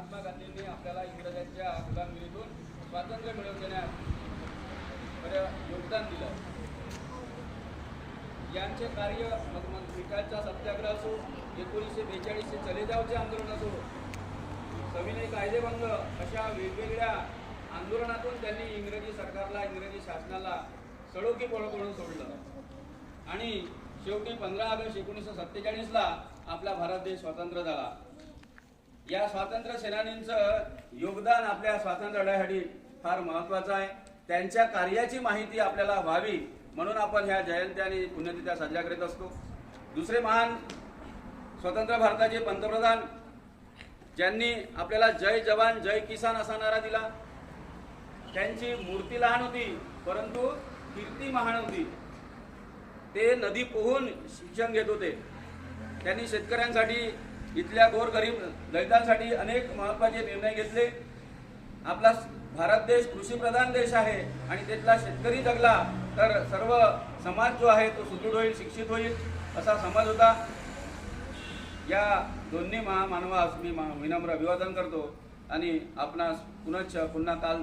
महात्मा गांधींनी आपल्याला इंग्रजांच्या गुलामगिरीतून स्वातंत्र्य मिळवून देण्यात योगदान दिलं। यांचे कार्य मिठाचा सत्याग्रह असो, 1942चे चले जावचे आंदोलन असो, सविनय कायदेभंग अशा वेगवेगळ्या आंदोलनातून त्यांनी इंग्रजी सरकारला, इंग्रजी शासनाला सळोकी पळून सोडलं आणि शेवटी 15 ऑगस्ट 1947ला आपला भारत देश स्वतंत्र झाला। या स्वातंत्र्य सेनानींचं योगदान आपल्या स्वातंत्र्य लढ्यासाठी फार महत्त्वाचं आहे। त्यांच्या कार्याची माहिती आपल्याला व्हावी म्हणून आपण ह्या जयंत्या आणि पुण्यतिथ्या साजऱ्या करीत असतो। दुसरे महान स्वतंत्र भारताचे पंतप्रधान ज्यांनी आपल्याला जय जवान जय किसान असा नारा दिला, त्यांची मूर्ती लहान होती परंतु कीर्ती महान होती। ते नदी पोहून शिक्षण घेत होते। त्यांनी शेतकऱ्यांसाठी, इथल्या गोरगरीब दलितांसाठी अनेक महत्त्वाचे निर्णय घेतले। आपला भारत देश कृषीप्रधान देश आहे आणि तिथला शेतकरी जगला तर सर्व समाज जो आहे तो सुदृढ होईल, शिक्षित होईल असा समाज होता। या दोन्ही महामानवास मी विनम्र अभिवादन करतो आणि आपणास पुन्हा काल